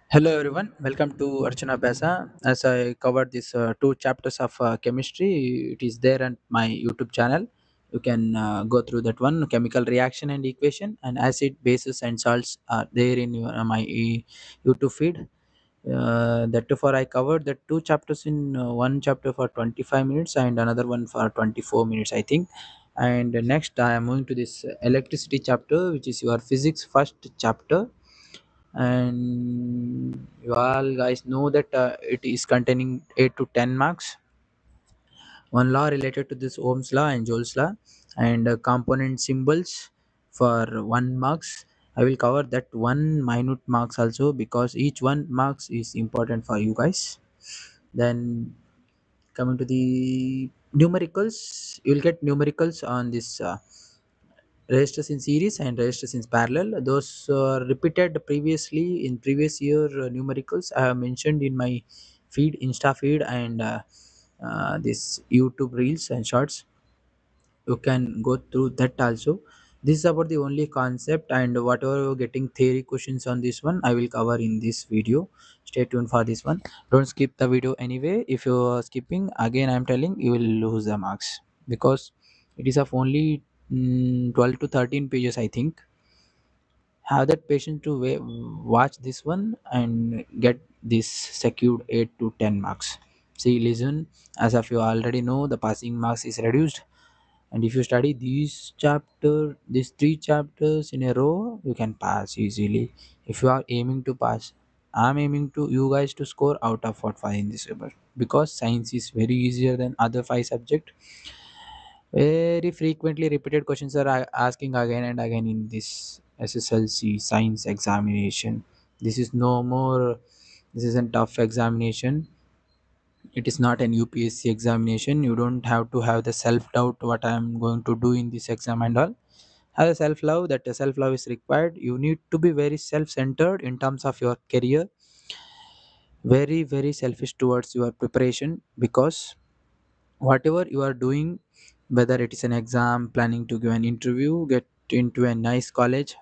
Hello everyone, welcome to Archana Besa. As I covered these two chapters of chemistry, it is there on my YouTube channel. You can go through that one. Chemical reaction and equation and acid, bases, and salts are there in my YouTube feed. That too far I covered the two chapters in one chapter for 25 minutes and another one for 24 minutes, I think. And next, I am moving to this electricity chapter, which is your physics first chapter, and you all guys know that it is containing 8 to 10 marks. One law related to this Ohm's law and Joule's law, and component symbols for 1 marks. I will cover that one minute marks also, because each one marks is important for you guys. Then coming to the numericals, you will get numericals on this registers in series and registers in parallel. Those repeated previously in previous year numericals I have mentioned in my feed, Insta feed, and this YouTube reels and shorts. You can go through that also. This is about the only concept, and whatever you're getting theory questions on this one, I will cover in this video. Stay tuned for this one. Don't skip the video anyway. If you're skipping, again I'm telling, you will lose the marks, because it is of only 12 to 13 pages, I think. Have that patience to watch this one and get this secured 8 to 10 marks. See, listen, as of you already know, the passing marks is reduced, and if you study these three chapters in a row, you can pass easily. If you are aiming to pass, I'm aiming to you guys to score out of 45 in this paper, because science is very easier than other five subject. Very frequently repeated questions are asking again and again in this SSLC science examination. This is no more, this is a tough examination. It is not an UPSC examination. You don't have to have the self doubt what I am going to do in this exam and all. Have a self love, that self love is required. You need to be very self centered in terms of your career, very, very selfish towards your preparation, because whatever you are doing, whether it is an exam, planning to give an interview, get into a nice college,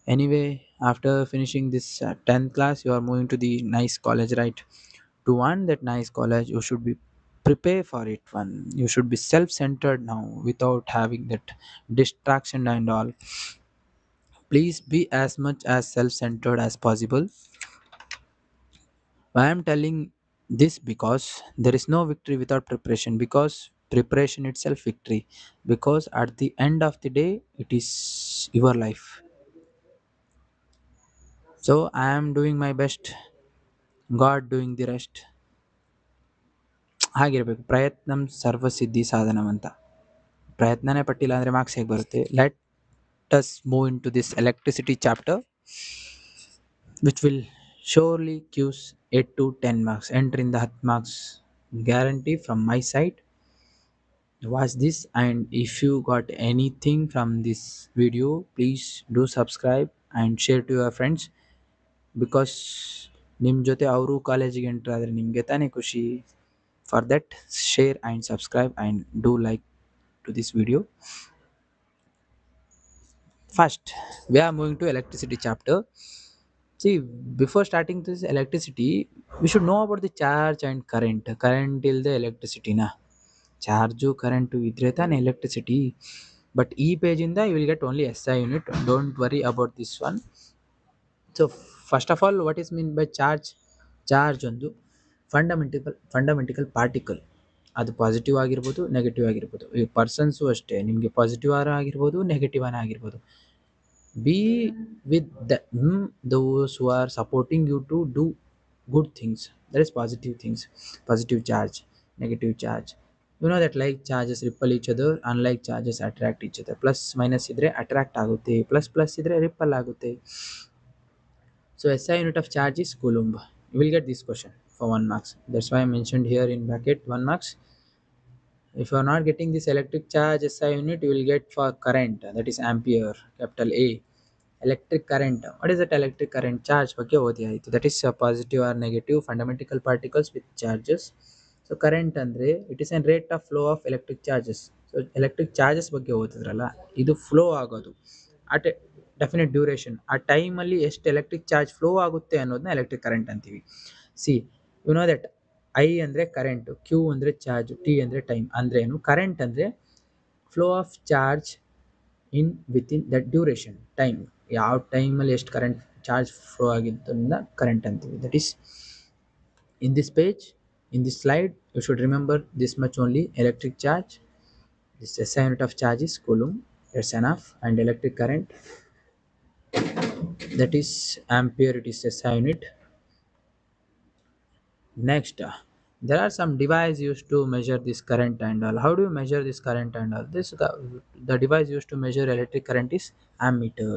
anyway, after finishing this 10th class, you are moving to the nice college, right? To want that nice college, you should be prepare for it one. You should be self-centered now, without having that distraction and all. Please be as much as self-centered as possible. I am telling this because there is no victory without preparation, because preparation itself victory, because at the end of the day it is your life. So I am doing my best, God doing the rest. ಹಾಗಿರ್ಬೇಕು. ಪ್ರಯತ್ನಂ ಸರ್ವಸಿದ್ಧಿ ಸಾಧನಂ ಅಂತ. ಪ್ರಯತ್ನನೇ ಪಟ್ಟಿಲ್ಲ ಅಂದರೆ marks ಹೇಗೆ ಬರುತ್ತೆ? Let us move into this electricity chapter, which will surely gives 8 to 10 marks. Enter in the 10 marks guarantee from my side. Watch this, and if you got anything from this video, please do subscribe and share to your friends, because ನಿಮ್ಮ ಜೊತೆ ಅವರು ಕಾಲೇಜಿಗೆ entry ಆದರೆ ನಿಮಗೆ ತಾನೇ ಖುಷಿ. For that, share and subscribe and do like to this video. First, we are moving to electricity chapter. See, before starting this electricity, we should know about the charge and current. Current till the electricity na. Charge current idre tane electricity. But e page in the you will get only SI unit. Don't worry about this one. So first of all, what is mean by charge? Charge ಒಂದು ಫಂಡಮೆಂಟಿಕಲ್ particle. ಅದು positive ಆಗಿರ್ಬೋದು, negative ಆಗಿರ್ಬೋದು. ಈ persons ಅಷ್ಟೇ, ನಿಮಗೆ positive ಆಗಿರ್ಬೋದು, negative ಆಗಿರ್ಬೋದು. Be with those who are supporting you to do good things. That is positive things. Positive charge, negative charge. You know that like charges repel each other, unlike charges attract each other. Plus minus idre attract ಆಗುತ್ತೆ, plus plus idre repel ಆಗುತ್ತೆ. So SI unit of charge is coulomb. You will get this question for 1 marks. That's why I mentioned here in bracket 1 marks. If you are not getting this electric charge SI unit, you will get for current, that is ampere, capital A. Electric current. What is that electric current? Charge ಬಗ್ಗೆ ಓದಿ ಆಯಿತು. That is positive or negative fundamental particles with charges. So current ಅಂದರೆ it is a rate of flow of electric charges. So electric charges ಬಗ್ಗೆ ಓದಿದ್ರಲ್ಲ, ಇದು flow ಆಗೋದು. Definite duration, ಆ ಟೈಮಲ್ಲಿ ಎಷ್ಟು ಎಲೆಕ್ಟ್ರಿಕ್ ಚಾರ್ಜ್ ಫ್ಲೋ ಆಗುತ್ತೆ ಅನ್ನೋದನ್ನ ಎಲೆಕ್ಟ್ರಿಕ್ ಕರೆಂಟ್ ಅಂತೀವಿ. See you know that I ಅಂದರೆ ಕರೆಂಟು, ಕ್ಯೂ ಅಂದರೆ ಚಾರ್ಜ್, ಟಿ ಅಂದರೆ ಟೈಮ್. ಅಂದರೆ ಏನು? ಕರೆಂಟ್ ಅಂದರೆ flow of charge in within that duration, time. ಯಾವ ಟೈಮಲ್ಲಿ ಎಷ್ಟು ಕರೆಂಟ್ ಚಾರ್ಜ್ ಫ್ಲೋ ಆಗಿದ್ದನ್ನ ಕರೆಂಟ್ ಅಂತೀವಿ. That is in this page, in this slide, you should remember this much only: electric charge, this SI unit of charge is coulomb, that's enough. And electric current, that is ampere, it is SI unit. Next, there are some device used to measure this current and all. How do you measure this current and all? The device used to measure electric current is ammeter.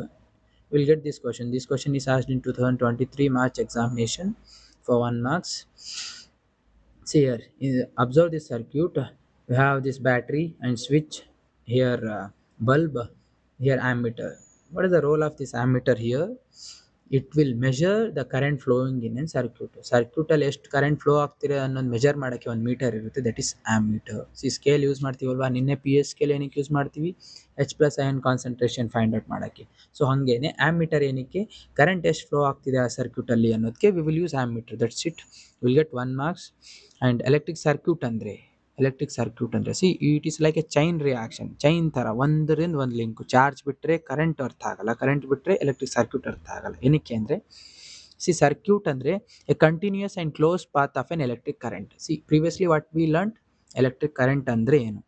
We'll get this question. This question is asked in 2023 March examination for 1 marks. See here, observe this circuit. We have this battery and switch here, bulb here, ammeter. What is the role of this ammeter here? It will measure the current flowing in a circuit. Circuit ಅಲ್ಲಿ ಎಷ್ಟು current flow ಆಗ್ತಿದೆ ಅನ್ನೋದು measure ಮಾಡೋಕ್ಕೆ ಒಂದು meter ಇರುತ್ತೆ, that is ammeter. See scale use ಮಾಡ್ತೀವಲ್ವಾ, ನಿನ್ನೆ P S scale ಏನಕ್ಕೆ ಯೂಸ್ ಮಾಡ್ತೀವಿ? H plus ion concentration find out ಮಾಡೋಕ್ಕೆ. ಸೊ ಹಾಗೇನೆ ಆಮ್ಮೀಟರ್ ಏನಕ್ಕೆ? ಕರೆಂಟ್ ಎಷ್ಟು ಫ್ಲೋ ಆಗ್ತಿದೆ ಆ ಸರ್ಕ್ಯೂಟಲ್ಲಿ ಅನ್ನೋದಕ್ಕೆ we will use ammeter. That's it, will get 1 marks. And electric circuit ಅಂದರೆ see it is like a chain reaction. Chain ಥರ ಒಂದರಿಂದ ಒಂದು ಲಿಂಕು. ಚಾರ್ಜ್ ಬಿಟ್ಟರೆ ಕರೆಂಟ್ ಅರ್ಥ ಆಗಲ್ಲ, ಕರೆಂಟ್ ಬಿಟ್ಟರೆ ಎಲೆಕ್ಟ್ರಿಕ್ ಸರ್ಕ್ಯೂಟ್ ಅರ್ಥ ಆಗಲ್ಲ. ಏನಕ್ಕೆ ಅಂದರೆ ಸಿ ಸರ್ಕ್ಯೂಟ್ ಅಂದರೆ A continuous and close path of an electric current. C previously what we learn, electric current ಅಂದರೆ ಏನು?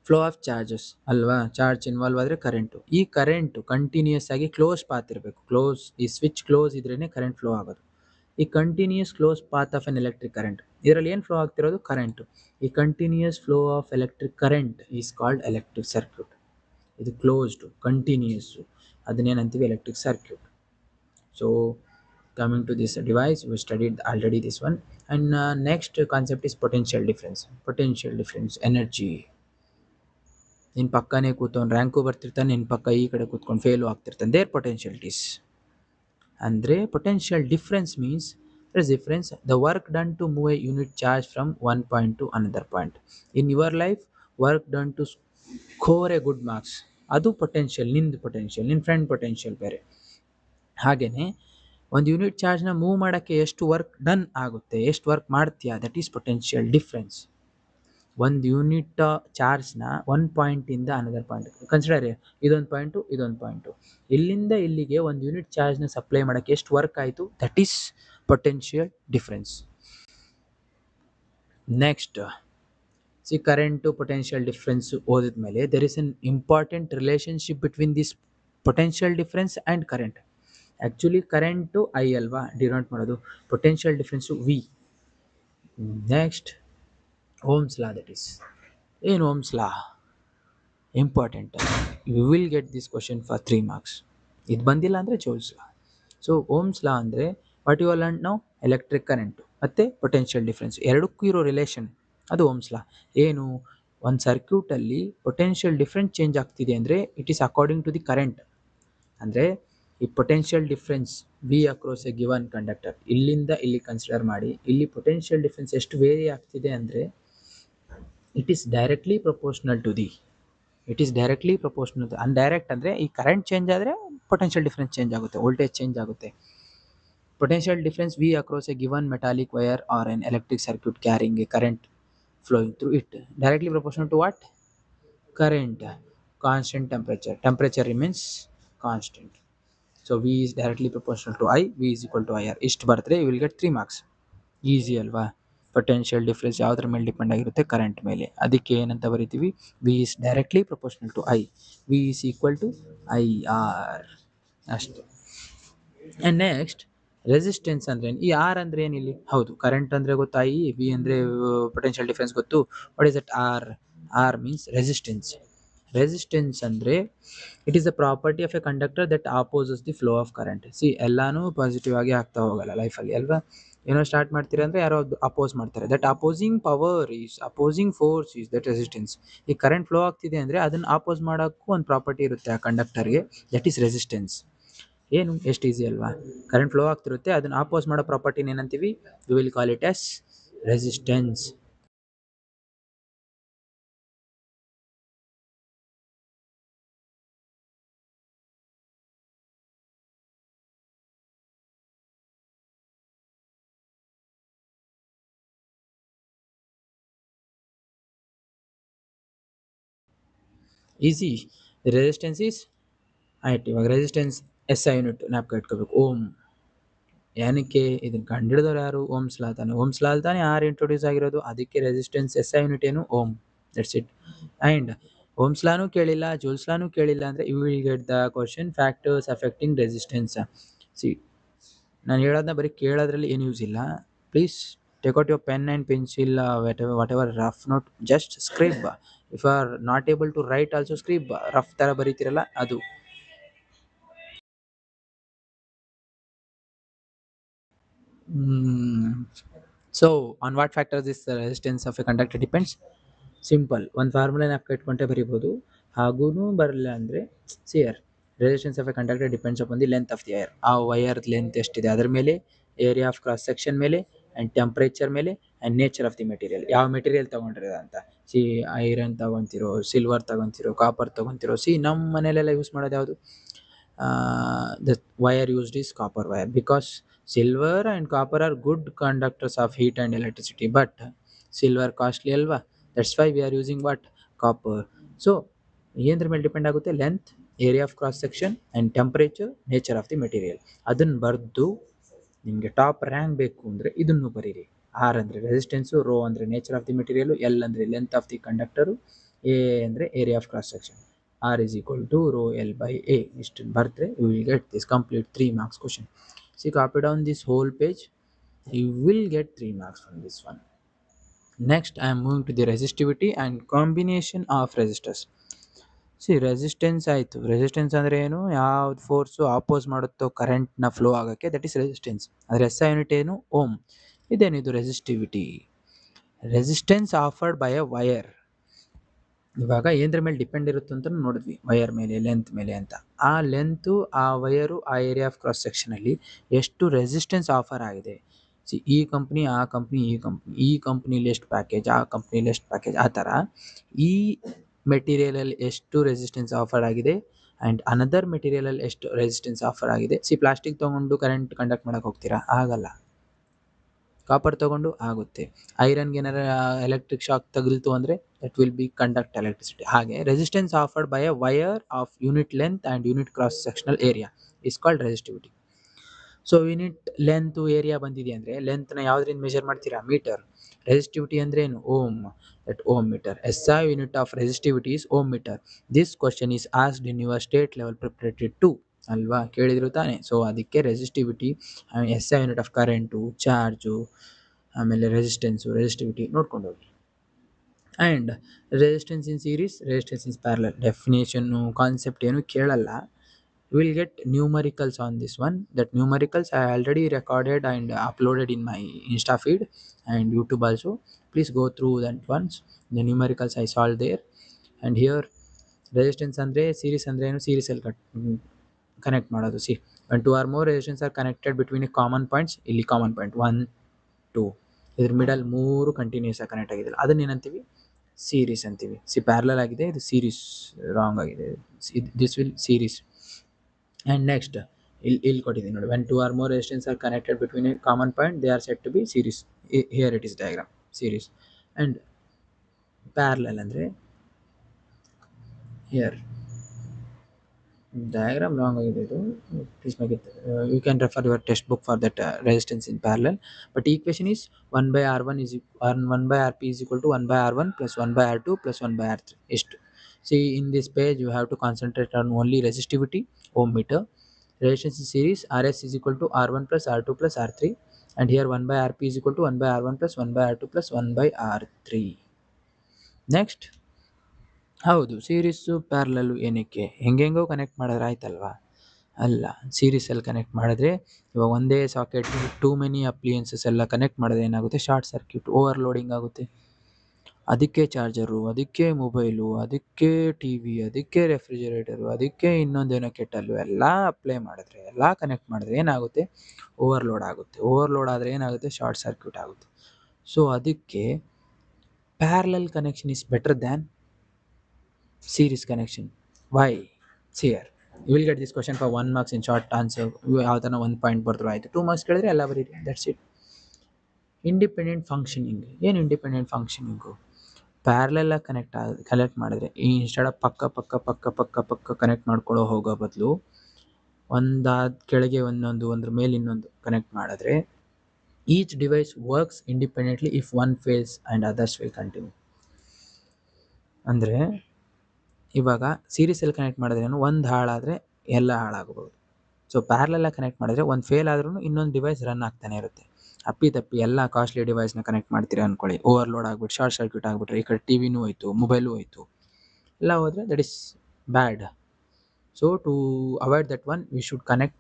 ಫ್ಲೋ ಆಫ್ ಚಾರ್ಜಸ್ ಅಲ್ವಾ, ಚಾರ್ಜ್ ಇನ್ವಾಲ್ವ್ ಆದರೆ ಕರೆಂಟು. ಈ ಕರೆಂಟು ಕಂಟಿನ್ಯೂಯಸ್ ಆಗಿ ಕ್ಲೋಸ್ ಪಾತ್ ಇರಬೇಕು. ಈ ಸ್ವಿಚ್ ಕ್ಲೋಸ್ ಇದ್ರೇ ಕರೆಂಟ್ ಫ್ಲೋ ಆಗೋದು. ಈ continuous close path of an electric current, ಇದರಲ್ಲಿ ಏನು ಫ್ಲೋ ಆಗ್ತಿರೋದು? ಕರೆಂಟು. ಈ continuous flow of electric current is called electric circuit. ಇದು ಕ್ಲೋಸ್ಡು, ಕಂಟಿನ್ಯೂಯಸ್ಸು, ಅದನ್ನೇನಂತೀವಿ? Electric circuit. So coming to this device, we studied already this one. And next concept is potential difference, energy. ನಿನ್ನ ಪಕ್ಕನೇ ಕೂತ್ಕೊಂಡು rank ಬರ್ತಿರ್ತಾನೆ, ನಿನ್ನ ಪಕ್ಕ ಈ ಕಡೆ ಕೂತ್ಕೊಂಡು fail ಆಗ್ತಿರ್ತಾನೆ. There ಪೊಟೆನ್ಷಿಯಲಿಟೀಸ್ ಅಂದರೆ potential difference means there is difference, the work done to move a unit charge from one point to another point. In your life, work done to score a good marks, ಅದು potential. ನಿನ್ನ friend potential ಬೇರೆ. ಹಾಗೆಯೇ ಒಂದು unit ಚಾರ್ಜ್ನ move ಮಾಡೋಕ್ಕೆ ಎಷ್ಟು work done ಆಗುತ್ತೆ, ಎಷ್ಟು ವರ್ಕ್ ಮಾಡ್ತೀಯಾ, ದಟ್ ಈಸ್ ಪೊಟೆನ್ಷಿಯಲ್ ಡಿಫ್ರೆನ್ಸ್. ಒಂದು ಯೂನಿಟ್ ಚಾರ್ಜ್ನ ಒಂದು ಪಾಯಿಂಟಿಂದ ಅನದರ್ ಪಾಯಿಂಟ್ ಕನ್ಸಿಡರ್, ಇದೊಂದು ಪಾಯಿಂಟು, ಇಲ್ಲಿಂದ ಇಲ್ಲಿಗೆ ಒಂದು ಯೂನಿಟ್ ಚಾರ್ಜ್ನ ಸಪ್ಲೈ ಮಾಡೋಕ್ಕೆ ಎಷ್ಟು ವರ್ಕ್ ಆಯಿತು, that is potential difference. Next see current potential difference ಓದಿದ ಮೇಲೆ there is an important relationship between this potential difference and current. Actually current I ಅಲ್ವಾ ಡಿನೋಟ್ ಮಾಡೋದು, potential difference V. Next Ohm's law, that is ಏನು Ohm's law? Important. You will get this question for 3 marks. ಇದು ಬಂದಿಲ್ಲ ಅಂದರೆ Joule's law. So Ohm's law ಅಂದರೆ what you are learn ನಾವು? Electric current ಮತ್ತು potential difference ಎರಡಕ್ಕೂ ಇರೋ relation, ಅದು ಓಮ್ಸ್ ಲಾ. ಏನು? ಒಂದು ಸರ್ಕ್ಯೂಟಲ್ಲಿ ಪೊಟೆನ್ಷಿಯಲ್ ಡಿಫ್ರೆನ್ಸ್ ಚೇಂಜ್ ಆಗ್ತಿದೆ ಅಂದರೆ it is according to the current. ಅಂದರೆ ಈ potential difference V across a given conductor, ಇಲ್ಲಿಂದ ಇಲ್ಲಿ ಕನ್ಸಿಡರ್ ಮಾಡಿ, ಇಲ್ಲಿ ಪೊಟೆನ್ಷಿಯಲ್ ಡಿಫ್ರೆನ್ಸ್ ಎಷ್ಟು ವೇರಿ ಆಗ್ತಿದೆ ಅಂದರೆ it is directly proportional to the, indirect ಅಂದರೆ ಈ ಕರೆಂಟ್ ಚೇಂಜ್ ಆದರೆ ಪೊಟೆನ್ಷಿಯಲ್ ಡಿಫ್ರೆನ್ಸ್ ಚೇಂಜ್ ಆಗುತ್ತೆ, ವೋಲ್ಟೇಜ್ ಚೇಂಜ್ ಆಗುತ್ತೆ. Potential difference V across a given metallic wire or an electric circuit carrying a current flowing through it, directly proportional to what? Current. Constant temperature remains constant. So V is directly proportional to I, V is equal to IR. ಇಷ್ಟು ಬರೆದ್ರೆ you will get 3 marks. Easy ಅಲ್ವಾ? Potential difference ಯಾವುದ್ರ ಮೇಲೆ depend ಆಗಿರುತ್ತೆ? Current ಮೇಲೆ. ಅದಕ್ಕೆ ಏನಂತ ಬರಿತೀವಿ? V is directly proportional to I, V is equal to IR. ಅಷ್ಟೇ. ಆ್ಯಂಡ್ ನೆಕ್ಸ್ಟ್ ರೆಸಿಸ್ಟೆನ್ಸ್ ಅಂದ್ರೆ ಏನು? ಈ ಆರ್ ಅಂದ್ರೆ ಏನಿಲ್ಲಿ? ಹೌದು, ಕರೆಂಟ್ ಅಂದರೆ ಗೊತ್ತು, ಐ, ವಿ ಅಂದರೆ ಪೊಟೆನ್ಷಿಯಲ್ ಡಿಫ್ರೆನ್ಸ್ ಗೊತ್ತು. What is that R? R means resistance. Resistance ಅಂದರೆ it is the property of a conductor that opposes the flow of current. See ಎಲ್ಲಾನು ಪಾಸಿಟಿವ್ ಆಗಿ ಆಗ್ತಾ ಹೋಗಲ್ಲ ಲೈಫಲ್ಲಿ ಅಲ್ವಾ? ಏನೋ ಸ್ಟಾರ್ಟ್ ಮಾಡ್ತೀರ ಅಂದರೆ ಯಾರೋ ಅಪೋಸ್ ಮಾಡ್ತಾರೆ. That opposing force is that resistance. ಈ ಕರೆಂಟ್ ಫ್ಲೋ ಆಗ್ತಿದೆ ಅಂದರೆ ಅದನ್ನು ಆಪೋಸ್ ಮಾಡೋಕ್ಕೂ ಒಂದು ಪ್ರಾಪರ್ಟಿ ಇರುತ್ತೆ ಆ ಕಂಡಕ್ಟರ್ಗೆ, ದಟ್ ಈಸ್ ರೆಸಿಸ್ಟೆನ್ಸ್. ಏನು? ಎಷ್ಟು ಈಸಿ ಅಲ್ವಾ? ಕರೆಂಟ್ ಫ್ಲೋ ಆಗ್ತಿರುತ್ತೆ, ಅದನ್ನು ಆಪೋಸ್ ಮಾಡೋ ಪ್ರಾಪರ್ಟಿನ ಏನಂತೀವಿ? We will call it as resistance. Easy. Resistance is ಆಯ್ತು. ಇವಾಗ ರೆಸಿಸ್ಟೆನ್ಸ್ ಎಸ್ ಐ ಯೂನಿಟ್ ಜ್ಞಾಪಕ ಇಟ್ಕೋಬೇಕು. ಓಮ್ ಏನಕ್ಕೆ ಇದನ್ನ ಕಂಡಿಡಿದವ್ರು ಯಾರು? ಓಮ್ಸ್ ಲಾ ತಾನೆ. ಓಮ್ಸ್ ಲಾ ತಾನೆ ಆರ್ ಇಂಟ್ರೊಡ್ಯೂಸ್ ಆಗಿರೋದು. ಅದಕ್ಕೆ ರೆಸಿಸ್ಟೆನ್ಸ್ ಎಸ್ ಐ ಯೂನಿಟ್ ಏನು? Ohm. That's it. And Ohm's ಲಾನು ಕೇಳಿಲ್ಲ, ಜೂಲ್ಸ್ ಲಾನು ಕೇಳಿಲ್ಲ ಅಂದರೆ you will get the question factors affecting resistance. See, ನಾನು ಹೇಳೋದನ್ನ ಬರೀ ಕೇಳೋದ್ರಲ್ಲಿ ಏನು ಯೂಸ್ ಇಲ್ಲ. Please take out your pen and pencil, whatever rough note, just scribble. If you are not able to write also scribble. Rough ಥರ ಬರೀತಿರಲ್ಲ ಅದು. So on what factors this resistance of a conductor depends? Simple, ಒಂದು ಫಾರ್ಮುಲಾನ ಇಟ್ಕೊಂಡೆ ಬರಿಬೋದು. ಹಾಗೂ ಬರಲಿಲ್ಲ ಅಂದರೆ ಸಿಯರ್ resistance of a conductor depends upon the length of the wire. ಆ ವೈರ್ ಲೆಂತ್ ಎಷ್ಟಿದೆ ಅದ್ರ ಮೇಲೆ, ಏರಿಯಾ ಆಫ್ ಕ್ರಾಸ್ ಸೆಕ್ಷನ್ ಮೇಲೆ, ಆ್ಯಂಡ್ ಟೆಂಪ್ರೇಚರ್ ಮೇಲೆ, and nature of the material. ಯಾವ ಮೆಟೀರಿಯಲ್ ತೊಗೊಂಡಿರೋದು ಅಂತ. ಸಿ, ಐರನ್ ತೊಗೊತಿರೋ, ಸಿಲ್ವರ್ ತೊಗೊತಿರೋ, ಕಾಪರ್ ತೊಗೊತಿರೋ. ಸಿ, ನಮ್ಮ ಮನೇಲೆಲ್ಲ ಯೂಸ್ ಮಾಡೋದು ಯಾವುದು? The wire used is copper wire, because silver and copper are good conductors of heat and electricity, but silver costly alva. That's why we are using what? Copper. So ಏನ್ರ ಮೇಲೆ depend ಆಗುತ್ತೆ? Length, area of cross section, and temperature, nature of the material. ಅದನ್ನು ಬರೆದು ನಿಮಗೆ top rank ಬೇಕು ಅಂದರೆ ಇದನ್ನು ಬರೀರಿ. ಆರ್ ಅಂದರೆ ರೆಸಿಸ್ಟೆನ್ಸು, ರೋ ಅಂದರೆ nature of the material, L ಅಂದರೆ length of the conductor, A ಅಂದರೆ area of cross section. R is equal to rho L by A. ಇಷ್ಟು ಬರೆದ್ರೆ you will get this complete 3 marks question. See, copy down this whole page. You will get 3 marks from this one. Next, I am moving to the resistivity and combination of resistors. See, resistance ಆಯಿತು. Resistance ಅಂದರೆ ಏನು? ಯಾವ್ದು force ಆಪೋಸ್ ಮಾಡುತ್ತೋ ಕರೆಂಟ್ನ flow ಆಗೋಕ್ಕೆ, that is resistance. ಅದರ S I unit ಏನು? Ohm. ಇದೇನಿದು? Resistivity. Resistance offered by a wire. ಇವಾಗ ಏನದ್ರ ಮೇಲೆ ಡಿಪೆಂಡ್ ಇರುತ್ತೆ ಅಂತ ನೋಡಿದ್ವಿ, ವಯರ್ ಮೇಲೆ, ಲೆಂತ್ ಮೇಲೆ ಅಂತ. ಆ ಲೆಂತು, ಆ ವಯರು, ಆ ಏರಿಯಾ ಆಫ್ ಕ್ರಾಸ್ ಸೆಕ್ಷನಲ್ಲಿ ಎಷ್ಟು ರೆಸಿಸ್ಟೆನ್ಸ್ ಆಫರ್ ಆಗಿದೆ. ಸಿ, ಈ ಕಂಪ್ನಿ, ಆ ಕಂಪ್ನಿ, ಈ ಕಂಪ್ನಿಲಿ ಎಷ್ಟು ಪ್ಯಾಕೇಜ್, ಆ ಕಂಪ್ನಿಲಿ ಎಷ್ಟು ಪ್ಯಾಕೇಜ್, ಆ ಥರ ಈ ಮೆಟೀರಿಯಲಲ್ಲಿ ಎಷ್ಟು ರೆಸಿಸ್ಟೆನ್ಸ್ ಆಫರ್ ಆಗಿದೆ, ಆ್ಯಂಡ್ ಅನದರ್ ಮೆಟೀರಿಯಲಲ್ಲಿ ಎಷ್ಟು ರೆಸಿಸ್ಟೆನ್ಸ್ ಆಫರ್ ಆಗಿದೆ. ಸಿ, ಪ್ಲಾಸ್ಟಿಕ್ ತೊಗೊಂಡು ಕರೆಂಟ್ ಕಂಡಕ್ಟ್ ಮಾಡೋಕೆ ಹೋಗ್ತೀರಾ? ಆಗಲ್ಲ. ಕಾಪರ್ ತೊಗೊಂಡು ಆಗುತ್ತೆ. ಐರನ್ಗೆ ಏನಾರ ಎಲೆಕ್ಟ್ರಿಕ್ ಶಾಕ್ ತಗಲ್ತು ಅಂದರೆ that will be conduct electricity. ಹಾಗೆ resistance offered by a wire of unit length and unit cross sectional area is called resistivity. So unit length area ಬಂದಿದೆ ಅಂದರೆ ಲೆಂತ್ನ ಯಾವುದರಿಂದ ಮೆಜರ್ ಮಾಡ್ತೀರಾ? ಮೀಟರ್. ರೆಸಿಸ್ಟಿವಿಟಿ ಅಂದರೆ ಏನು? Ohm. That ohm metre. S I unit of resistivity is ohm metre. This question is asked in your state level preparatory 2 ಅಲ್ವಾ? ಕೇಳಿದ್ರು ತಾನೆ. So ಅದಕ್ಕೆ resistivity, S I unit of current, charge, ಆಮೇಲೆ resistivity ನೋಡ್ಕೊಂಡು ಹೋಗಿ. And resistance in series, resistance in parallel. Definition, concept ಏನು ಕೇಳಲ್ಲ. You will get numericals on this one. That numericals I already recorded and uploaded in my Insta feed and YouTube also. Please go through that once. The numericals I solved there. And here resistance andre series andre ಏನು? Series ಅಲ್ಲಿ connect ಮಾಡೋದು. C, when two or more resistance are connected between a common points, ಇಲ್ಲಿ common point 1 2, ಇದ್ರ middle 3 continuous ಆಗಿ connect ಆಗಿದೆಯಲ್ಲ, ಅದನ್ನ ಏನಂತೀವಿ? Series ಅಂತೀವಿ. ಸಿ, ಪ್ಯಾರಲಲ್ ಆಗಿದೆ, ಇದು ಸೀರೀಸ್ ರಾಂಗ್ ಆಗಿದೆ. This will series. And next ಇಲ್ಲಿ ಕೊಟ್ಟಿದ್ದೀನಿ ನೋಡಿ, when two or more resistance are connected between a common point, they are set to be series. Here it is diagram, series. And parallel ಅಂದರೆ here diagram wrong ಆಗಿದೆ ಇದು. Please make it, you can refer your textbook for that resistance in parallel. But equation is 1 by r1 is 1 by rp is equal to 1 by r1 plus 1 by r2 plus 1 by r3 ಇಷ್ಟು. See, in this page you have to concentrate on only resistivity, ohm meter. Resistance in series, rs is equal to r1 plus r2 plus r3, and here 1 by rp is equal to 1 by r1 plus 1 by r2 plus 1 by r3. Next, ಹೌದು, series ಪ್ಯಾರಲಲ್ಲು ಏನಕ್ಕೆ? ಹೆಂಗೆಂಗೋ connect ಮಾಡಿದ್ರೆ ಆಯ್ತಲ್ವಾ? ಅಲ್ಲ, ಸೀರೀಸಲ್ಲಿ connect ಮಾಡಿದ್ರೆ, ಇವಾಗ ಒಂದೇ socket too many ಅಪ್ಲಿಯನ್ಸಸ್ ಎಲ್ಲ connect ಮಾಡಿದ್ರೆ ಏನಾಗುತ್ತೆ? ಶಾರ್ಟ್ ಸರ್ಕ್ಯೂಟ್, ಓವರ್ಲೋಡಿಂಗ್ ಆಗುತ್ತೆ. ಅದಕ್ಕೆ ಚಾರ್ಜರು, ಅದಕ್ಕೆ ಮೊಬೈಲು, ಅದಕ್ಕೆ ಟಿ ವಿ, ಅದಕ್ಕೆ ರೆಫ್ರಿಜರೇಟರು, ಅದಕ್ಕೆ ಇನ್ನೊಂದೇನೋ ಕೆಟ್ಟಲ್ಲು ಎಲ್ಲ ಅಪ್ಲೈ ಮಾಡಿದ್ರೆ, ಎಲ್ಲ ಕನೆಕ್ಟ್ ಮಾಡಿದ್ರೆ ಏನಾಗುತ್ತೆ? ಓವರ್ಲೋಡ್ ಆಗುತ್ತೆ. ಓವರ್ಲೋಡ್ ಆದರೆ ಏನಾಗುತ್ತೆ? ಶಾರ್ಟ್ ಸರ್ಕ್ಯೂಟ್ ಆಗುತ್ತೆ. ಸೊ ಅದಕ್ಕೆ parallel connection is better than series connection. Why? See here, you will get this question for 1 marks in short answer. ಯಾವ ಥರ 1 ಪಾಯಿಂಟ್ ಬರ್ದ್ರು ಆಯಿತು. 2 marks ಕೇಳಿದ್ರೆ ಎಲ್ಲ ಬರೀರಿ, ದಟ್ಸ್ ಇಟ್. Independent functioning. ಏನು ಇಂಡಿಪೆಂಡೆಂಟ್ ಫಂಕ್ಷನಿಂಗು? ಪ್ಯಾರಲೆಲ್ಲ ಕನೆಕ್ಟ್ ಮಾಡಿದ್ರೆ ಈ ಇನ್ಸ್ಟೆಡ್ ಆಫ್ ಪಕ್ಕ ಪಕ್ಕ ಪಕ್ಕ ಪಕ್ಕ ಪಕ್ಕ ಕನೆಕ್ಟ್ ಮಾಡ್ಕೊಳ್ಳೋ ಹೋಗೋ ಬದಲು ಒಂದಾದ ಕೆಳಗೆ ಒಂದೊಂದು ಒಂದ್ರ ಮೇಲೆ ಇನ್ನೊಂದು ಕನೆಕ್ಟ್ ಮಾಡಿದ್ರೆ each device works independently if one fails and others will continue. ಅಂದರೆ ಇವಾಗ ಸೀರೀಸಲ್ಲಿ ಕನೆಕ್ಟ್ ಮಾಡಿದ್ರೆ ಒಂದು ಹಾಳಾದರೆ ಎಲ್ಲ ಹಾಳಾಗ್ಬೋದು. ಸೊ ಪ್ಯಾರಲೆಲ್ಲ ಕನೆಕ್ಟ್ ಮಾಡಿದ್ರೆ ಒಂದು ಫೇಲ್ ಆದ್ರೂ ಇನ್ನೊಂದು ಡಿವೈಸ್ ರನ್ ಆಗ್ತಾನೆ ಇರುತ್ತೆ. ಅಪ್ಪಿ ಎಲ್ಲ ಕಾಸ್ಟ್ಲಿ ಡಿವೈಸ್ನ ಕನೆಕ್ಟ್ ಮಾಡ್ತೀರಾ ಅಂದ್ಕೊಳ್ಳಿ, ಓವರ್ಲೋಡ್ ಆಗ್ಬಿಟ್ಟು ಶಾರ್ಟ್ ಸರ್ಕ್ಯೂಟ್ ಆಗಿಬಿಟ್ರೆ ಈ ಕಡೆ ಟಿವಿನೂ ಹೋಯ್ತು, ಮೊಬೈಲು ಹೋಯ್ತು, ಎಲ್ಲ ಹೋದರೆ that is bad. So to avoid that one we should connect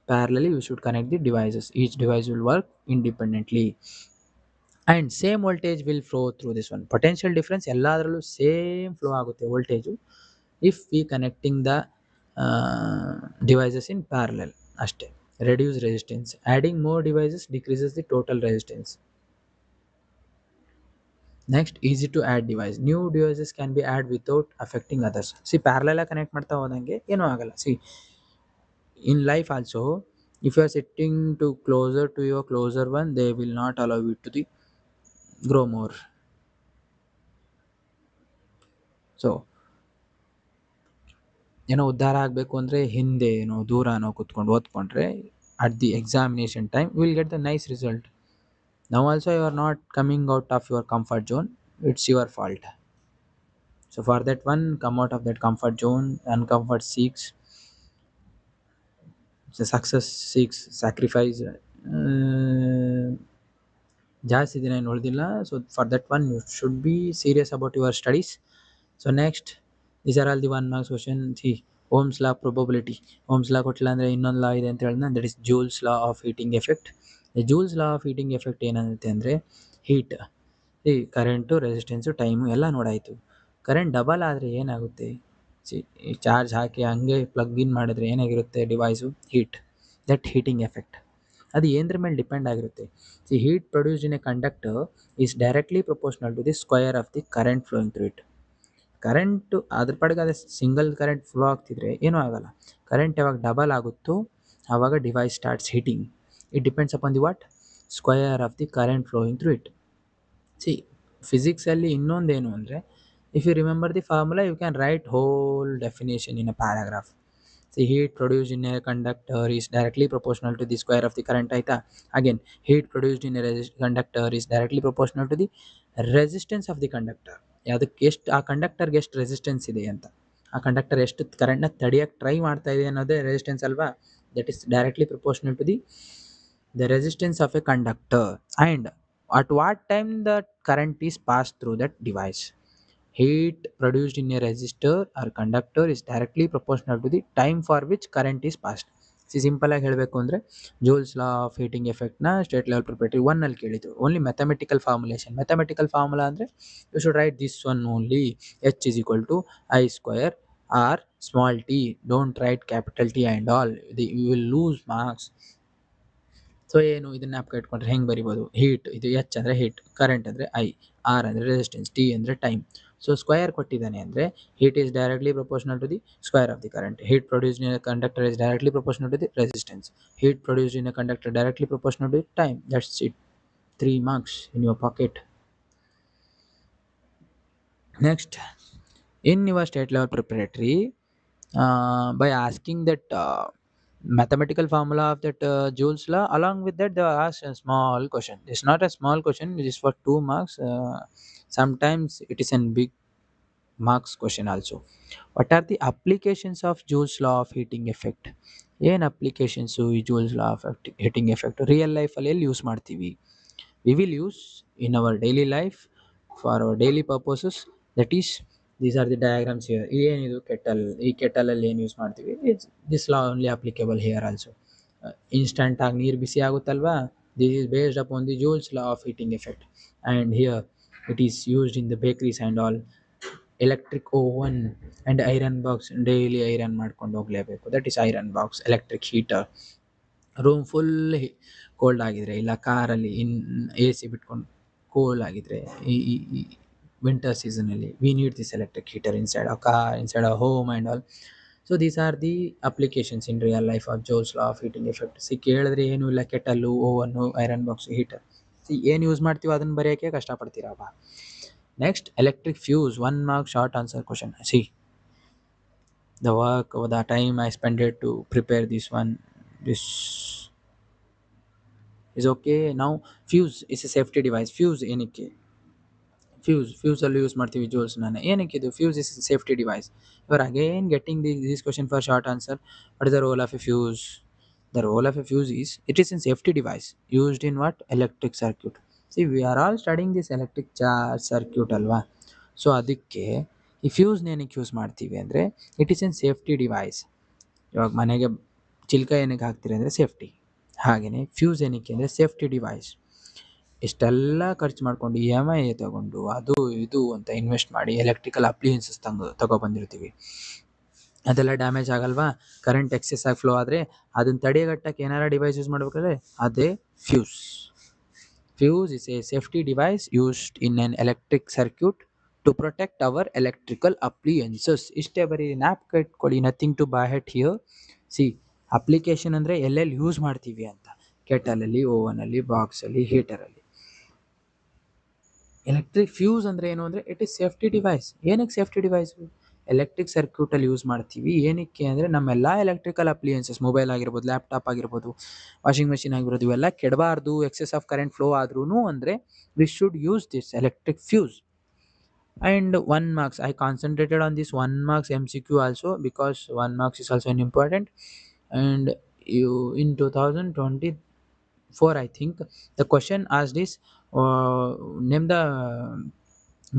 parallelly we should connect the devices. Each device will work independently and same voltage will flow through this one. Potential difference ಎಲ್ಲದರಲ್ಲೂ same flow ಆಗುತ್ತೆ voltage if we connecting the devices in parallel ಅಷ್ಟೇ. reduce resistance, adding more devices decreases the total resistance. Next, easy to add device. New devices can be added without affecting others. See parallel connect ಮಾಡ್ತಾ ಹೋದಂಗೆ ಏನೂ ಆಗಲ್ಲ. See in life also, if you are sitting to closer to your closer one, they will not allow you to grow more. So ಏನೋ ಉದ್ಧಾರ ಆಗಬೇಕು ಅಂದರೆ ಹಿಂದೆ ಏನೋ ದೂರನೋ ಕೂತ್ಕೊಂಡು ಓದ್ಕೊಂಡ್ರೆ at the examination time will get the nice result. Now also you are not coming out of your comfort zone, it's your fault. So for that one, come out of that comfort zone. Uncomfort seeks success, seeks sacrifice. ಜಾಸ್ತಿ ದಿನ ಏನು ಉಳಿದಿಲ್ಲ. So for that one you should be serious about your studies. So next, these are all the 1 marks question. See Ohm's law probability. Ohm's law ಕೊಟ್ಟಿಲ್ಲ ಅಂದರೆ ಇನ್ನೊಂದು law ಇದೆ ಅಂತ ಹೇಳಿದ್ರೆ that is Joule's law of heating effect. Joule's law of heating effect ಏನಂತೆ ಅಂದರೆ heat, ಈ current, resistance, time ಎಲ್ಲ ನೋಡಾಯಿತು. ಕರೆಂಟ್ ಡಬಲ್ ಆದರೆ ಏನಾಗುತ್ತೆ? ಈ ಚಾರ್ಜ್ ಹಾಕಿ ಹಂಗೆ ಪ್ಲಗ್ ಇನ್ ಮಾಡಿದ್ರೆ ಏನಾಗಿರುತ್ತೆ device? Heat. That heating effect ಅದು ಏನರ ಮೇಲೆ ಡಿಪೆಂಡ್ ಆಗಿರುತ್ತೆ. See heat produced in a conductor is directly proportional to the square of the current flowing through it. Current ಅದ್ರ ಪಾಡಿಗೆ ಅದೇ ಸಿಂಗಲ್ ಕರೆಂಟ್ ಫ್ಲೋ ಆಗ್ತಿದ್ರೆ ಏನೂ ಆಗಲ್ಲ. ಕರೆಂಟ್ ಯಾವಾಗ ಡಬಲ್ ಆಗುತ್ತೋ ಆವಾಗ device starts heating. It depends upon the what? Square of the current flowing through it. See ಫಿಸಿಕ್ಸಲ್ಲಿ ಇನ್ನೊಂದೇನು ಅಂದರೆ, if you remember the formula you can write whole definition in a paragraph. See heat produced in a conductor is directly proportional to the square of the current ಆಯ್ತಾ. Again heat produced in a conductor is directly proportional to the resistance of the conductor. ಅದಕ್ಕೆ ಎಷ್ಟು, ಆ ಕಂಡಕ್ಟರ್ಗೆ ಎಷ್ಟು resistance ಇದೆ ಅಂತ, ಆ conductor ಎಷ್ಟು ಕರೆಂಟ್ನ ತಡೆಯೋಕ್ಕೆ ಟ್ರೈ ಮಾಡ್ತಾ ಇದೆ ಅನ್ನೋದೇ ರೆಸಿಸ್ಟೆನ್ಸ್ ಅಲ್ವಾ. That is directly proportional to the resistance of a conductor and at what time the current is passed through that device. Heat produced in a resistor or conductor is directly proportional to the time for which current is passed. Simple ಆಗಿ ಹೇಳಬೇಕು ಅಂದರೆ Joule's law of heating ಎಫೆಕ್ಟ್ನ state level preparatory 1 ಕೇಳಿದ್ರು. Only mathematical formulation. Mathematical formula ಅಂದರೆ you should write this one only. H is equal to I square R small t. Don't write capital T and all, you will lose marks. So ಏನು ಇದನ್ನ ಜ್ಞಾಪಕ ಇಟ್ಕೊಂಡ್ರೆ ಹೆಂಗೆ ಬರಿಬೋದು? Heat, ಇದು H ಅಂದರೆ heat, current ಅಂದರೆ ಐ, ಆರ್ ಅಂದರೆ ರೆಸಿಸ್ಟೆನ್ಸ್, ಟಿ ಅಂದರೆ ಟೈಮ್. ಸೊ ಸ್ಕ್ವೇರ್ ಕೊಟ್ಟಿದ್ದಾನೆ ಅಂದರೆ heat is directly proportional to the square of the current. Heat produced in a conductor is directly proportional to the resistance. Heat produced in a conductor directly proportional to the time. That's it. 3 marks in your pocket. Next, in your state level preparatory, by asking that mathematical formula of that Joule's law, along with that they ask a small question. It's not a small question, it is for 2 marks. Sometimes it is a big marks question also. What are the applications of Joule's law of heating effect? ಏನು applications ಈ Joule's law of heating effect real ಲೈಫಲ್ಲಿ ಎಲ್ಲಿ use ಮಾಡ್ತೀವಿ? We will use in our daily life for our daily purposes. That is these are the diagrams here. ಏನಿದು kettle, ಈ ಕೆಟಲಲ್ಲಿ ಏನು use ಮಾಡ್ತೀವಿ? It's this law only applicable here also. ಇನ್ಸ್ಟಂಟಾಗಿ ನೀರು ಬಿಸಿ ಆಗುತ್ತಲ್ವಾ, this is based upon the Joule's law of heating effect. And here it is used in the ಬೇಕ್ರೀಸ್ and all. Electric oven and iron box, daily iron ಮಾಡ್ಕೊಂಡು ಹೋಗಲೇಬೇಕು, that is iron box. Electric heater, room full cold ಆಗಿದ್ರೆ, ಇಲ್ಲ ಕಾರಲ್ಲಿ A C ಬಿಟ್ಕೊಂಡು cold ಆಗಿದ್ರೆ, ಈ winter ಸೀಸನಲ್ಲಿ we need this electric heater inside a car, inside a home and all. So these are the applications in real life of Joule's law of heating effect. ಕೇಳಿದ್ರೆ ಏನೂ ಇಲ್ಲ, kettle, oven, iron box, heater. ಏನು use ಮಾಡ್ತೀವೋ ಅದನ್ನ ಬರೆಯೋಕ್ಕೆ ಕಷ್ಟಪಡ್ತೀರಪ್ಪ. Next electric fuse, 1 mark short answer question. See the work or the time I spent it to prepare this one. This is okay. Now fuse is a safety device. Fuse ಏನಕ್ಕೆ? Fuse ಅಲ್ಲಿ use ಮಾಡ್ತೀವಿ Joule's. ನಾನು ಏನಕ್ಕೆ ಇದು fuse is safety device? You are again getting this question for short answer. What is the role of a fuse? The role of a fuse is it is a safety device used in what? Electric circuit. See, we are all studying this electric charge circuit ಅಲ್ವಾ? So ಅದಕ್ಕೆ ಈ ಫ್ಯೂಸ್ನ ಏನಕ್ಕೆ use ಮಾಡ್ತೀವಿ ಅಂದರೆ it is N safety device. ಇವಾಗ ಮನೆಗೆ ಚಿಲ್ಕ ಏನಕ್ಕೆ ಹಾಕ್ತೀರಿ ಅಂದರೆ ಸೇಫ್ಟಿ. ಹಾಗೆಯೇ ಫ್ಯೂಸ್ ಏನಕ್ಕೆ ಅಂದರೆ ಸೇಫ್ಟಿ ಡಿವೈಸ್. ಇಷ್ಟೆಲ್ಲ ಖರ್ಚು ಮಾಡ್ಕೊಂಡು EMI ತಗೊಂಡು ಅದು ಇದು ಅಂತ ಇನ್ವೆಸ್ಟ್ ಮಾಡಿ ಎಲೆಕ್ಟ್ರಿಕಲ್ ಅಪ್ಲಿಯನ್ಸಸ್ ತಗೊಬಂದಿರ್ತೀವಿ. ಅದೆಲ್ಲ ಡ್ಯಾಮೇಜ್ ಆಗಲ್ವಾ? ಕರೆಂಟ್ ಎಕ್ಸೆಸ್ ಆಗಿ ಫ್ಲೋ ಆದರೆ ಅದನ್ನು ತಡೆಗಟ್ಟಕ್ಕೆ ಏನಾರ ಡಿವೈಸ್ ಯೂಸ್ ಮಾಡ್ಬೇಕಾದ್ರೆ ಅದೇ fuse. Fuse is a safety device used in an electric circuit to protect our electrical appliances. ಇಷ್ಟೇ ಬರೀ ನ್ಯಾಪ್ ಇಟ್ಕೊಳ್ಳಿ, nothing to by heart here. See application ಅಂದರೆ ಎಲ್ಲೆಲ್ಲಿ ಯೂಸ್ ಮಾಡ್ತೀವಿ ಅಂತ. ಕೆಟಲಲ್ಲಿ, ಓವನಲ್ಲಿ, ಬಾಕ್ಸಲ್ಲಿ, ಹೀಟರಲ್ಲಿ. ಎಲೆಕ್ಟ್ರಿಕ್ ಫ್ಯೂಸ್ ಅಂದರೆ ಏನು ಅಂದರೆ ಇಟ್ ಈಸ್ ಸೇಫ್ಟಿ ಡಿವೈಸ್. ಏನಕ್ಕೆ ಸೇಫ್ಟಿ ಡಿವೈಸು? ಎಲೆಕ್ಟ್ರಿಕ್ ಸರ್ಕ್ಯೂಟಲ್ಲಿ ಯೂಸ್ ಮಾಡ್ತೀವಿ. ಏನಕ್ಕೆ ಅಂದರೆ ನಮ್ಮೆಲ್ಲ ಎಲೆಕ್ಟ್ರಿಕಲ್ ಅಪ್ಲಿಯನ್ಸಸ್, ಮೊಬೈಲ್ ಆಗಿರ್ಬೋದು, ಲ್ಯಾಪ್ಟಾಪ್ ಆಗಿರ್ಬೋದು, ವಾಷಿಂಗ್ ಮೆಷಿನ್ ಆಗಿರ್ಬೋದು, ಇವೆಲ್ಲ ಕೆಡಬಾರ್ದು, ಎಕ್ಸೆಸ್ ಆಫ್ ಕರೆಂಟ್ ಫ್ಲೋ ಆದ್ರೂ ಅಂದರೆ we should use this electric fuse. And 1 marks, I concentrated on this 1 marks MCQ also because 1 marks is also an important. And you in 2024 I think the question asked is name the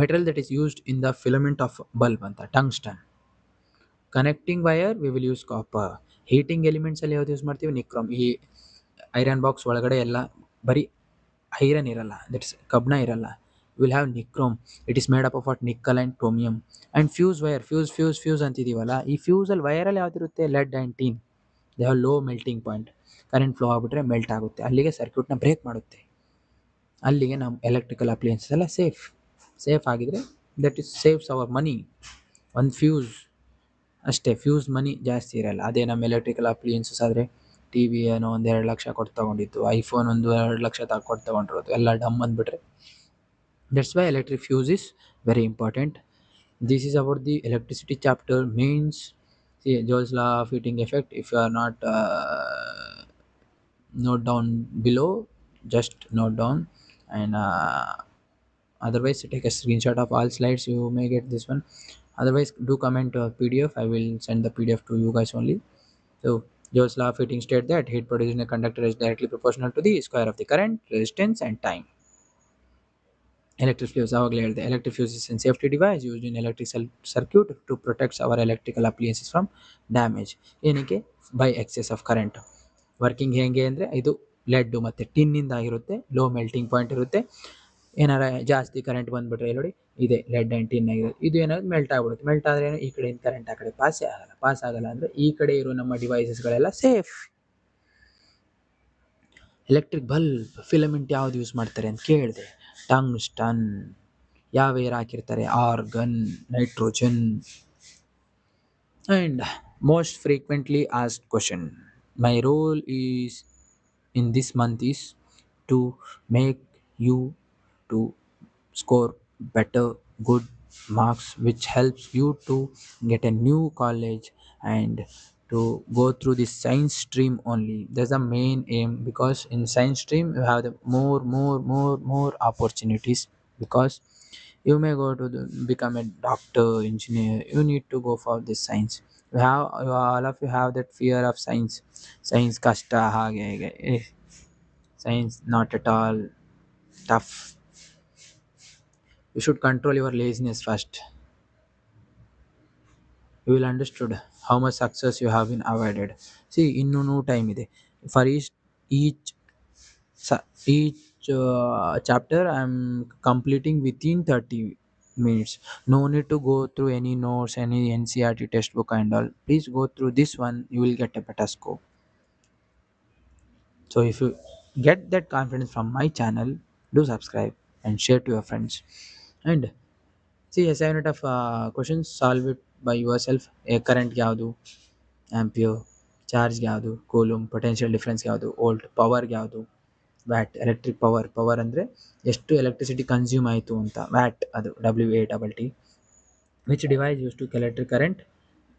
material that is used in the filament of bulb anta. Tungsten. Connecting wire we will use copper. Heating elements ಅಲ್ಲಿ ಯಾವ್ದು use ಮಾಡ್ತೀವಿ? Nichrome. ಈ iron box ಒಳಗಡೆ ಎಲ್ಲ ಬರೀ iron ಇರಲ್ಲ, that's ಕಬ್ಣ ಇರಲ್ಲ. Will have nichrome. It is made up of what? Nickel and chromium. And fuse wire, fuse ಅಂತಿದ್ದೀವಲ್ಲ, ಈ ಫ್ಯೂಸಲ್ಲಿ ವೈರಲ್ಲಿ ಯಾವ್ದಿರುತ್ತೆ? Lead and tin. They have low melting point. Current flow ಆಗಿಬಿಟ್ರೆ ಮೆಲ್ಟ್ ಆಗುತ್ತೆ, ಅಲ್ಲಿಗೆ ಸರ್ಕ್ಯೂಟ್ನ ಬ್ರೇಕ್ ಮಾಡುತ್ತೆ. ಅಲ್ಲಿಗೆ ನಮ್ಮ ಎಲೆಕ್ಟ್ರಿಕಲ್ ಅಪ್ಲಿಯನ್ಸಸ್ ಎಲ್ಲ ಸೇಫ್ ಆಗಿದ್ರೆ ದಟ್ ಇಸ್ ಸೇವ್ಸ್ ಅವರ್ ಮನಿ. ಒಂದು ಫ್ಯೂಸ್ ಅಷ್ಟೇ, ಫ್ಯೂಸ್ ಮನಿ ಜಾಸ್ತಿ ಇರಲ್ಲ. ಅದೇ ನಮ್ಮ ಎಲೆಕ್ಟ್ರಿಕಲ್ ಅಪ್ಲಿಯನ್ಸಸ್ ಆದರೆ ಟಿ ವಿ ಏನೋ 1-2 ಲಕ್ಷ ಕೊಟ್ಟು ತೊಗೊಂಡಿತ್ತು, ಐಫೋನ್ 1-2 ಲಕ್ಷ ಕೊಟ್ಟು ತೊಗೊಂಡಿರೋದು ಎಲ್ಲ ಡಮ್ ಅಂದ್ಬಿಟ್ರೆ. That's why electric fuse is very important. This is about the electricity chapter. Means, see, Joule's law of heating effect. If you are not note down below, just note down. And otherwise take a screenshot of all slides, you may get this one. Otherwise do comment PDF. I will send the PDF to you guys only. So Joule's law of heating state that heat produced in a conductor is directly proportional to the square of the current, resistance and time. Electric fuse, ಆವಾಗಲೇ ಹೇಳಿದೆ. Electric fuse is an safety device used in electric circuit to protects our electrical appliances from damage. ಏನಕ್ಕೆ? By excess of current. Working ಹೇಗೆ ಅಂದರೆ ಇದು lead ಮತ್ತು ಟಿನ್ನಿಂದ ಆಗಿರುತ್ತೆ, low melting point ಇರುತ್ತೆ. ಏನಾರ ಜಾಸ್ತಿ ಕರೆಂಟ್ ಬಂದುಬಿಟ್ರೆ ನೋಡಿ ಇದೆ ಲೆಡ್ ಆ್ಯಂಡ್ ಟಿನ್ ಆಗಿರುತ್ತೆ, ಇದು ಏನಾದ್ರು ಮೆಲ್ಟ್ ಆಗಿಬಿಡುತ್ತೆ. ಮೆಲ್ಟ್ ಆದರೆ ಏನು? ಈ ಕಡೆಯಿಂದ ಕರೆಂಟ್ ಆ ಕಡೆ ಪಾಸ್ ಆಗಲ್ಲ ಅಂದರೆ ಈ ಕಡೆ ಇರೋ ನಮ್ಮ ಡಿವೈಸಸ್ಗಳೆಲ್ಲ ಸೇಫ್. ಎಲೆಕ್ಟ್ರಿಕ್ ಬಲ್ಬ್ ಫಿಲಮೆಂಟ್ ಯಾವ್ದು ಯೂಸ್ ಮಾಡ್ತಾರೆ ಅಂತ ಕೇಳಿದೆ. ಟಂಗ್ಸ್ಟನ್. ಯಾವ ಏರ್ ಹಾಕಿರ್ತಾರೆ? Argon, nitrogen. And most frequently asked question, my role is in this month is to make you to score better good marks which helps you to get a new college and to go through the science stream only. That's the main aim, because in science stream you have the more opportunities, because you may go to become a doctor, engineer. You need to go for this science. All of you have that fear of science kasta hage hege. Science not at all tough. You should control your laziness first. You will understood how much success you have been avoided. See, ಇನ್ನೂ time ಇದೆ. For each chapter I am completing within 30 minutes. No need to go through any notes, any NCERT textbook and all. Please go through this one, you will get a better score. So if you get that confidence from my channel, do subscribe and share to your friends. And see, assignment of questions, solve it by yourself. A current ಯಾವುದು? Ampere. Charge ಯಾವುದು? Coulomb. Potential difference ಯಾವುದು? Volt. Power ಯಾವುದು? Watt electric power ಅಂದರೆ ಎಷ್ಟು electricity consume ಆಯಿತು ಅಂತ, watt ಅದು WATT. Which device use to electric current,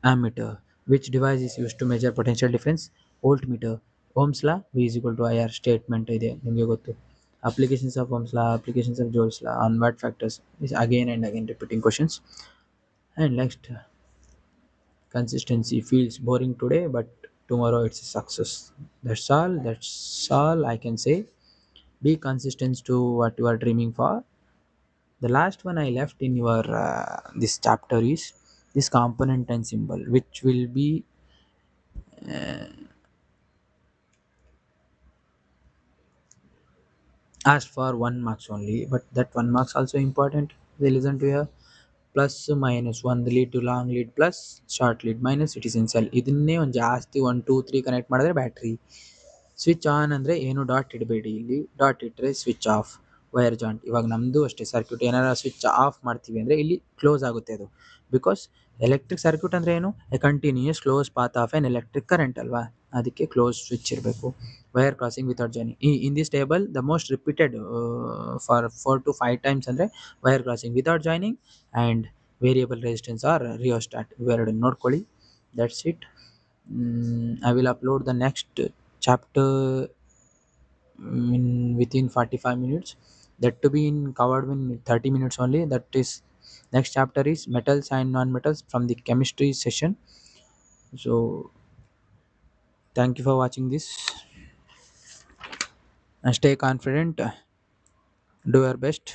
ammeter. Which device is used to measure potential difference, voltmeter. Ohm's law, V is equal to IR statement ಇದೆ ನಿಮಗೆ ಗೊತ್ತು. Applications of Ohm's law, applications of Joule's law on watt factors is again and again repeating questions. And next, consistency feels boring today but tomorrow it's a success. That's all I can say. Be consistent to what you are dreaming for. The last one I left in your this chapter is this component and symbol, which will be asked for 1 marks only, but that 1 marks also important. They listen to here. Plus minus one, the lead to long lead plus short lead minus it is in cell. ಇದನ್ನೇ ಒಂದು ಜಾಸ್ತಿ 1 2 3 connect ಮಾಡಿದ್ರೆ battery. Switch on ಅಂದರೆ ಏನು dot ಇಡಬೇಡಿ, ಇಲ್ಲಿ dot ಇಟ್ಟರೆ switch off. Wire joint ಇವಾಗ ನಮ್ಮದು ಅಷ್ಟೇ ಸರ್ಕ್ಯೂಟ್ ಏನಾರ ಸ್ವಿಚ್ ಆಫ್ ಮಾಡ್ತೀವಿ ಅಂದರೆ ಇಲ್ಲಿ ಕ್ಲೋಸ್ ಆಗುತ್ತೆ ಅದು. ಬಿಕಾಸ್ ಎಲೆಕ್ಟ್ರಿಕ್ ಸರ್ಕ್ಯೂಟ್ ಅಂದರೆ ಏನು, a continuous close path of an electric current ಅಲ್ವಾ, ಅದಕ್ಕೆ ಕ್ಲೋಸ್ ಸ್ವಿಚ್ ಇರಬೇಕು. Wire crossing without joining, in this table the most repeated for 4 to 5 times ಅಂದರೆ wire crossing without joining and variable resistance or rheostat, ಇವೆರಡನ್ನು ನೋಡ್ಕೊಳ್ಳಿ. That's it. I will upload the next chapter within 45 minutes, that to be in covered in 30 minutes only. That is, next chapter is metals and non-metals from the chemistry session. So thank you for watching this, and stay confident, do your best.